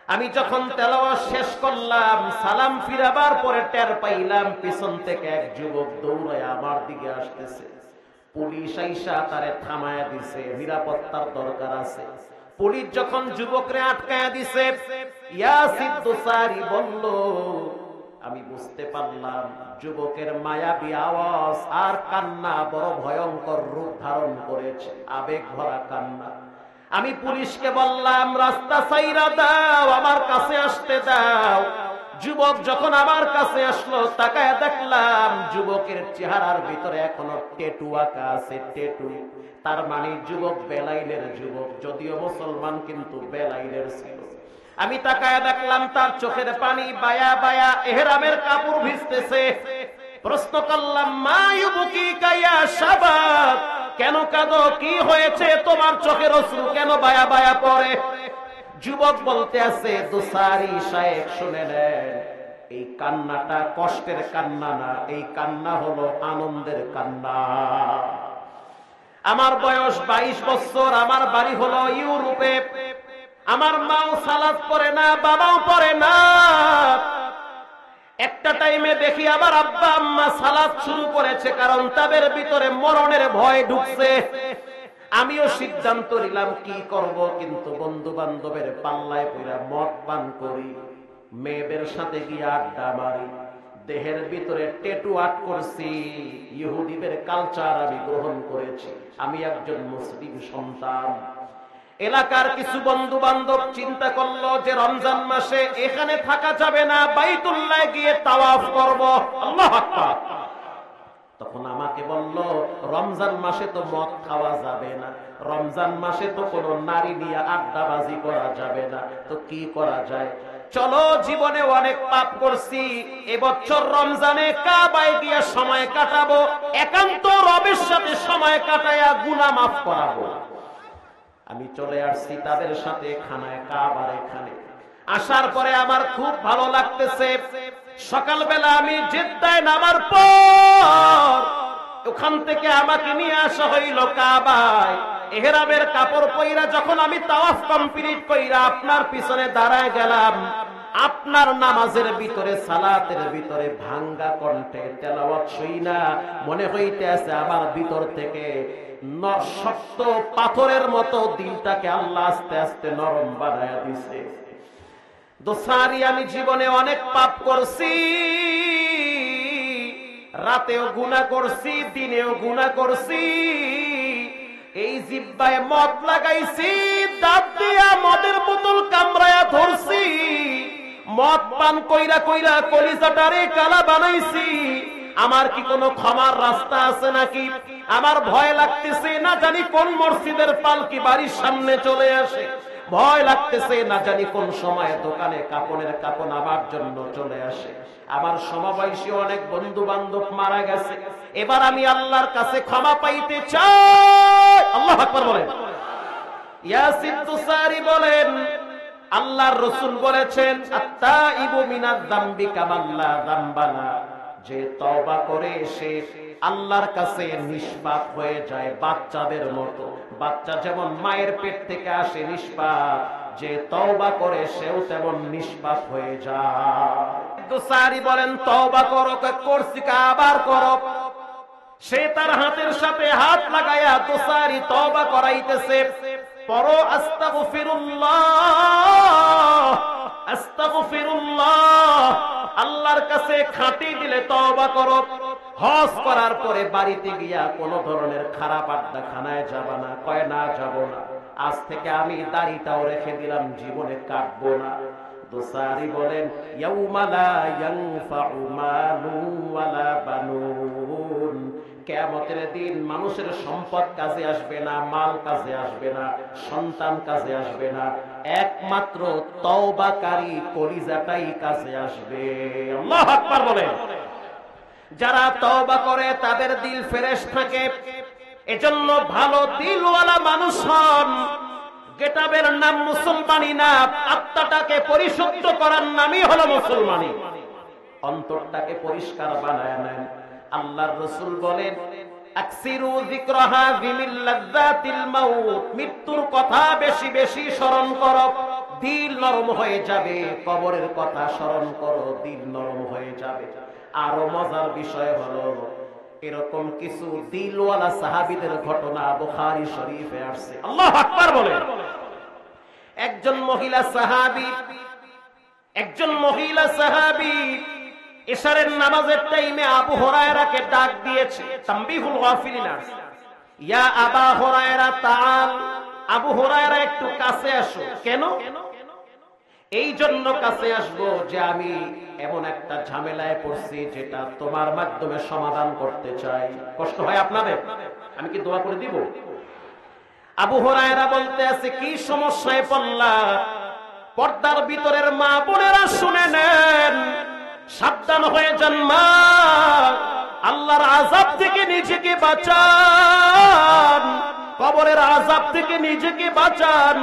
আমি যখন তেলাওয়াত শেষ করলাম, সালাম ফিরাবার পরে টের পাইলাম পিছন থেকে এক যুবক দৌড়ায় আমার দিকে আসতেছে। পুলিশ আইসা তারে থামায়া দিছে, নিরাপত্তার দরকার আছে। পুলিশ যখন যুবকরে আটকায়া দিছে, ইয়াসিন দোসারি বলল, আমি বুঝতে পারলাম যুবকের মায়াবী আওয়াজ আর কান্না বড় ভয়ঙ্কর রূপ ধারণ করেছে, আবেগ ভরা কান্না। আমি পুলিশকে বললাম, রাস্তা ছাইরা দাও, আমার কাছে আসতে দাও। যুবক যখন আমার কাছে আসলো, তাকায় দেখলাম যুবকের চেহারার ভিতরে এখনো ট্যাটু আঁকা আছে, ট্যাটু। তার মানে যুবক বেলাইনের যুবক, যদিও মুসলমান কিন্তু বেলাইনের ছিল। আমি তাকায় দেখলাম তার চোখের পানি বায়া বায়া, ইহরামের কাপড় ভিজতেছে। প্রশ্ন করলাম, মা ইউবুকিকা ইয়া শাবাব, কেন কাঁদো, কি হয়েছে তোমার, চোখের অশ্রু কেন বায়া বায়া পড়ে? যুবক বলতে আছে, দোসারি শায়েখ শুনে নেন, এই কান্নাটা কষ্টের কান্না না, এই কান্না হলো আনন্দের কান্না। আমার বয়স 22 বছর, আমার বাড়ি হলো ইউরোপে। আমার মাও সালাত পড়ে না, বাবাও পড়ে না। একটা টাইমে দেখি আবার আব্বা আম্মা সালাত শুরু করেছে, কারণ তাদের ভিতরে মরণের ভয় ঢুকছে। আমিও সিদ্ধান্ত নিলাম কি করব, কিন্তু বন্ধু বান্ধবের পাল্লায় পড়া মদ পান করি, মেয়েদের সাথে গিয়ে আড্ডা মারি, দেহের ভিতরে ট্যাটু আর্ট করছি, ইহুদিদের কালচার আমি গ্রহণ করেছি। আমি একজন মুসলিম সন্তান। এলাকার কিছু বন্ধু বান্ধব চিন্তা করলো যে রমজান মাসে এখানে থাকা যাবে না, বাইতুল্লাহ গিয়ে তাওয়াফ করব। আল্লাহু আকবার। তখন আমাকে বলল, রমজান মাসে তো মদ খাওয়া যাবে না, রমজান মাসে তো কোনো নারী নিয়ে আড্ডাবাজি করা যাবে না, তো কি করা যায়? চলো, জীবনে অনেক পাপ করছি, এবছর রমজানে কাবায় গিয়ে সময় কাটাবো, একান্ত রবের সাথে সময় কাটায়া গুনাহ মাফ করাবো। আমি চলে আসছি তাদের সাথে খানায় কাবার এখানে। আসার পরে আমার খুব ভালো লাগতেছে। সকালবেলা আমি জেদ্দায় নামার পর ওখান থেকে আমাকে নিয়ে আসা হইল কাবায়। ইহরামের কাপড় পইরা যখন আমি তাওয়াফ কমপ্লিট কইরা আপনার পিছনে দাঁড়ায় গেলাম, আপনার নামাজের ভিতরে, সালাতের ভিতরে ভাঙ্গা কণ্ঠে তেলাওয়াত শুইনা মনে হইতে আছে আমার ভিতর থেকে শক্ত পাথরের মতো দিলটাকে আল্লাহ আস্তে আস্তে নরম বানায়া দিছে। দোসারি, আমি জীবনে অনেক পাপ করছি, রাতেও গুনাহ করছি, দিনেও গুনাহ করছি। এই জিহ্বায় মদ লাগাইছি, দাঁত দিয়া মদের বোতল কামড়ায়া ধরছি, মদ পান কইরা কইরা কলিজাটারে কালা বানাইছি। আমার কি কোনো ক্ষমার রাস্তা আছে নাকি? আমার ভয় লাগতেছে, না জানি কোন মসজিদের পালকি বাড়ির সামনে চলে আসে, ভয় লাগতেছে না জানি কোন সময় দোকানে কাপড়ের কাপড় আমার জন্য চলে আসে। আমার সমবয়সী অনেক বন্ধু বান্ধব মারা গেছে, এবার আমি আল্লাহর কাছে ক্ষমা পাইতে চাই। আল্লাহু আকবার বলেন। ইয়াসিন তুসারি বলেন, আল্লাহর রাসূল বলেছেন, আত্তাইবু মিনাজ যামবি কামাল্লা যামবালা, যে তওবা করে সে আল্লাহর কাছে নিষ্পাপ হয়ে যায় বাচ্চাদের মতো। বাচ্চা যেমন মায়ের পেট থেকে আসে নিষ্পাপ, যে তওবা করে সেও তেমন নিষ্পাপ হয়ে যায়। দোসারি বলেন, তওবা করো, করছি আবার করো। সে তার হাতের সাথে হাত লাগায়া দোসারি তওবা করাইতেছে। পড়ো আস্তাগফিরুল্লাহ, আস্তাগফিরুল্লাহ, আল্লাহর কাছে খাঁটি দিলে তওবা করো। হজ করার পরে বাড়িতে গিয়া কোন ধরনের খারাপ আড্ডা খানায় যাবা না। কয় না, যাব না, আজ থেকে আমি দাড়িটাও রেখে দিলাম, জীবনে কাটবো না। দোসারি বলেন, ইয়াউমা লা ইয়ানফাউ মালুন ওয়ালা বানুন, কিয়ামতের দিন মানুষের সম্পদ কাজে আসবে না, মাল কাজে আসবে না, সন্তান কাজে আসবে না, একমাত্র তওবাকারী কলিজাটাই কাজে আসবে। আল্লাহু আকবার বলেন। যারা তওবা করে তাদের দিল ফ্রেশ থাকে, এজন্য ভালো দিলওয়ালা মানুষ হন। গেটাবের নাম মুসলমানি না, আত্মাটাকে পরিশুদ্ধ করার নামই হলো মুসলমানি। অন্তরটাকে পরিষ্কার বানায় নেন। আল্লাহর রাসূল বলেন, আকসিরু যিকরাহা বিমিল লাযযাতিল মাউত, মৃত্যুর কথা বেশি বেশি স্মরণ করো। দিল নরম হয়ে যাবে। কবরের কথা স্মরণ করো, দিল নরম হয়ে যাবে। আরো মজার বিষয় হলো, এরকম কিছু দিলওয়ালা সাহাবীদের ঘটনা বুখারী শরীফে আসছে। আল্লাহু আকবার বলে। একজন মহিলা সাহাবী ইশারের নামাজের টাইমে আবু হুরায়রাকে ডাক দিয়েছে। তানবীহুল গাফিলিন, ইয়া আবা হুরায়রা তাআল, আবু হুরায়রা একটু কাছে আসো। কেন? এই জন্য কাছে আসবো যে আমি এমন একটা ঝামেলায় পড়ছি যেটা তোমার মাধ্যমে সমাধান করতে চাই। কষ্ট হয় আপনাদের? আমি কি দোয়া করে দিব? আবু হুরায়রা বলতে আছে, কি সমস্যায় পড়লা? পর্দার ভিতরের মা বোনেরা শুনে নেন, সাবধান হয়ে যান মা, আল্লাহর আযাব থেকে নিজেকে বাঁচান, কবরের আযাব থেকে নিজেকে বাঁচান।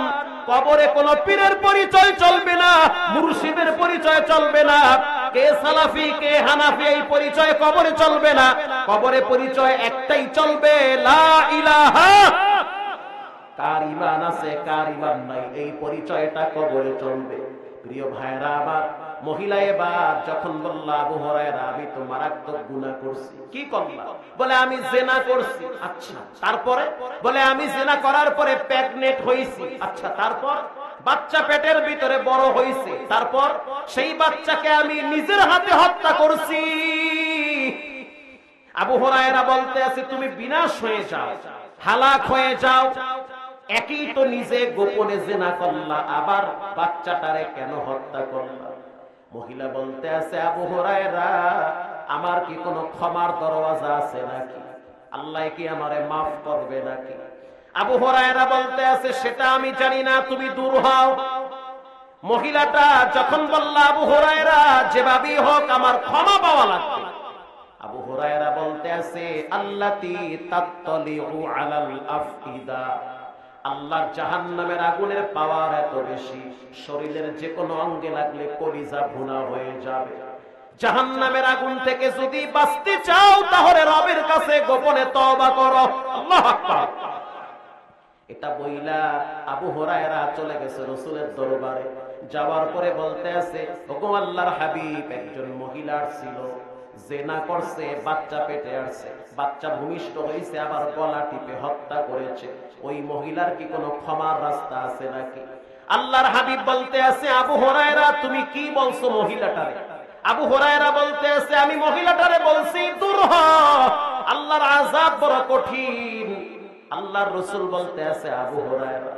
কবরে কোন পীরের পরিচয় চলবে না, মুর্শিদের পরিচয় চলবে না, কে সালাফি কে হানাফি এই পরিচয় কবরে চলবে না। কবরে পরিচয় একটাই চলবে, লা ইলাহা। কার ঈমান আছে কার ঈমান নাই এই পরিচয়টা কবরে চলবে। প্রিয় ভাইরা আমার, মহিলা এবার যখন বলল, আবু হুরায়রা আমি তো মারাত্মক গুনাহ করছি। কি করলা? বলে আমি জিনা করছি। আচ্ছা তারপরে? বলে আমি জিনা করার পরে প্রেগন্যান্ট হইছি। আচ্ছা তারপর? বাচ্চা পেটের ভিতরে বড় হইছে। তারপর? সেই বাচ্চাকে আমি নিজের হাতে হত্যা করছি। আবু হুরায়রা বলতে আছে, তুমি বিনাশ হয়ে যাও, হালাক হয়ে যাও। একই তো নিজে গোপনে জিনা করলা, আবার বাচ্চাটারে কেন হত্যা করলা? মহিলা বলতে আছে, আবু হুরায়রা আমার কি কোনো ক্ষমার দরওয়াজা আছে নাকি? আল্লাহ কি আমারে মাফ করবে নাকি? আবু হুরায়রা বলতে আছে, সেটা আমি জানি না, তুমি দূর হও। মহিলাটা যখন বলল, আবু হুরায়রা যেভাবেই হোক আমার ক্ষমা পাওয়া লাগবে। আবু হুরায়রা বলতে আছে, আল্লাতী তাত্তালিউ আলাল আফইদা, আল্লাহর জাহান্নামের আগুনের পাওয়ার এত বেশি, শরীরের যে কোনো অঙ্গে লাগলে কলিজা ভুনা হয়ে যাবে। জাহান্নামের আগুন থেকে যদি বাঁচতে চাও তাহলে রবের কাছে গোপনে তওবা করো। আল্লাহু আকবার। এটা বইলা আবু হুরায়রা চলে গেছে রাসূলের দরবারে। যাওয়ার পরে বলতে আছে, ওগো আল্লাহর হাবিব, একজন মহিলা ছিল, জিনা করছে, বাচ্চা পেটে আসছে, বাচ্চা ভূমিষ্ঠ হয়েছে, আবার গলা টিপে হত্যা করেছে। ওই মহিলার কি কোনো ক্ষমার রাস্তা আছে নাকি? আল্লাহর হাবিব বলতে আছে, আবু হুরায়রা তুমি কি বলছো মহিলাটারে? আবু হুরায়রা বলতে আছে, আমি মহিলাটারে বলছি দূর হ, আল্লাহর আযাব বড় কঠিন। আল্লাহর রাসূল বলতে আছে, আবু হুরায়রা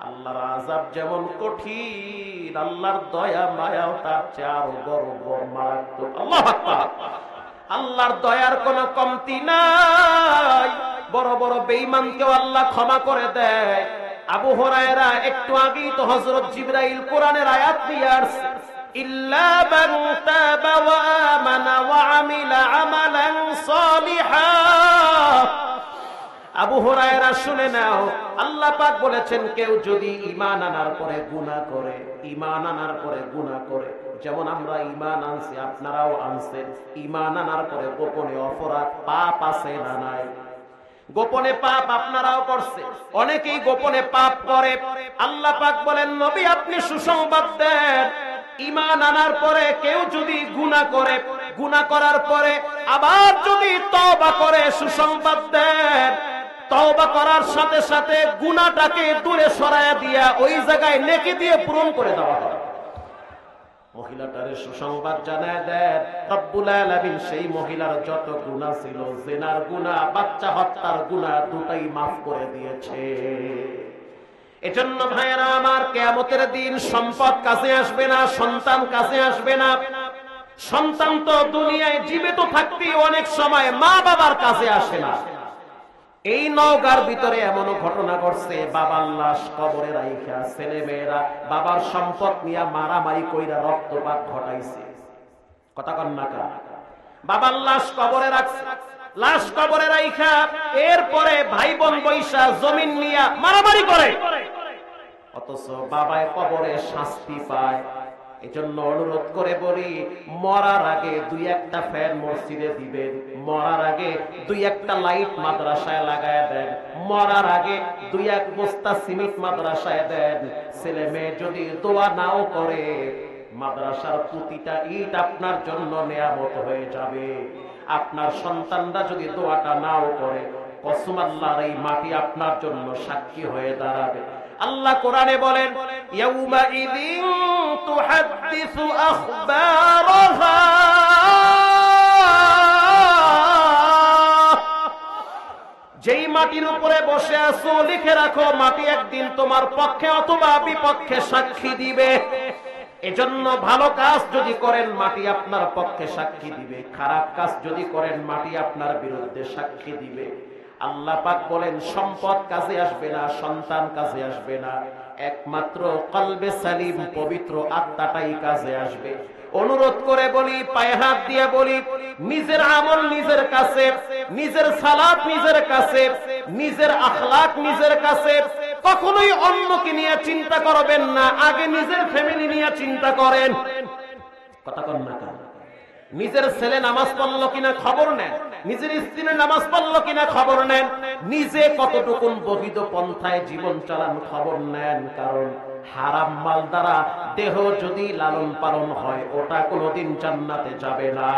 আল্লাহর আযাব যেমন কঠিন, আল্লাহর দয়া মায়াও তার চেয়ে আরো বড় মারাত্মক। আল্লাহু আকবার। আল্লাহর দয়ার কোনো কমতি নাই। বড় বড় বেঈমানকেও আল্লাহ ক্ষমা করে দেয়। আবু হুরায়রা একটু আগেই তো হযরত জিবরাইল কোরআনের আয়াত নিয়ে আসছে, ইল্লা মান তাবা ওয়া আমানা ওয়া আমিলা আমালান সালিহা। আবু হুরায়রা শুনে নাও, আল্লাহ পাক বলেছেন কেউ যদি ঈমান আনার পরে গুনাহ করে, ঈমান আনার পরে গুনাহ করে, যেমন আমরা ঈমান আনছি আপনারাও আনছেন, ঈমান আনার পরে গোপনে অপরাধ পাপ আছে না নাই? গোপনে পাপ আপনারাও করছে, অনেকেই গোপনে পাপ করে। আল্লাহ পাক বলেন, নবী আপনি সুসংবাদ দেন, ঈমান আনার পরে কেউ যদি গুনাহ করে, গুনাহ করার পরে আবার যদি তওবা করে, সুসংবাদ দেন তওবা করার সাথে সাথে গুনাহটাকে দূরে সরায়া দিয়া ওই জায়গায় নেকি দিয়ে পূরণ করে দেওয়া হয়। মহিলাটারে সুসংবাদ জানায় দেন রব্বুল আলামিন সেই মহিলার যত গুনাহ ছিল, জিনার গুনাহ, বাচ্চা হত্যার গুনাহ, দুটাই মাফ করে দিয়েছে। এজন্য ভাইয়েরা আমার, কিয়ামতের দিন সম্পদ কাছে আসবে না, সন্তান কাছে আসবে না। সন্তান তো দুনিয়ায় জীবিত থাকতে অনেক সময় মা বাবার কাছে আসে না। এই নওগাঁর ভিতরে এমনও ঘটনা ঘটছে, বাবার লাশ কবরে রাইখা ছেলে মেয়েরা বাবার সম্পদ নিয়ে মারামারি কইরা রক্তপাত ঘটাইছে। কথা কন না কা? বাবার লাশ কবরে রাখছে, লাশ কবরে রাইখা এরপরে ভাই বোন বৈশা জমিন নিয়ে মারামারি করে, অথচ বাবায় কবরে শাস্তি পায়। এজন্য অনুরোধ করে বলি, মরার আগে দুই একটা ফ্যান মসজিদে দিবেন, মরার আগে দুই একটা লাইট মাদ্রাসায় লাগায় দেন, মরার আগে দুই এক বস্তা সিমেন্ট মাদ্রাসায় দেন। ছেলে মেয়ে যদি দোয়া নাও করে, মাদ্রাসার প্রতিটা ইট আপনার জন্য নেয়ামত হয়ে যাবে। আপনার সন্তানরা যদি দোয়াটা নাও করে, কসম আল্লাহর এই মাটি আপনার জন্য সাক্ষী হয়ে দাঁড়াবে। আল্লাহ কোরআনে বলেন, ইয়াউমা ইযিন তুহাদ্দিসু আখবারাহা, যেই মাটির উপরে বসে আছো লিখে রাখো, মাটি একদিন তোমার পক্ষে অথবা বিপক্ষে সাক্ষী দিবে। এজন্য ভালো কাজ যদি করেন মাটি আপনার পক্ষে সাক্ষী দিবে, খারাপ কাজ যদি করেন মাটি আপনার বিরুদ্ধে সাক্ষী দিবে। আল্লাহ পাক বলেন, সম্পদ কাজে আসবে না, সন্তান কাজে আসবে না, একমাত্র কলবে সালিম পবিত্র আত্মাটাই কাজে আসবে। অনুরোধ করে বলি, পায়ে হাত দিয়ে বলি, নিজের আমল নিজের কাছে, নিজের সালাত নিজের কাছে, নিজের আখলাক নিজের কাছে। কখনোই অন্যকে নিয়ে চিন্তা করবেন না, আগে নিজের ফ্যামিলি নিয়ে চিন্তা করেন। কথা কন না কেন? নিজের ছেলে নামাজ পড়লো কিনা খবর নেন, নিজের স্ত্রীর নামাজ পড়লো কিনা খবর নেন, নিজে কতটুকু বহিদ পন্থায় জীবন চালান খবর নেন। কারণ হারাম মাল দ্বারা দেহ যদি লালন পালন হয়, ওটা কোনোদিন জান্নাতে যাবে না।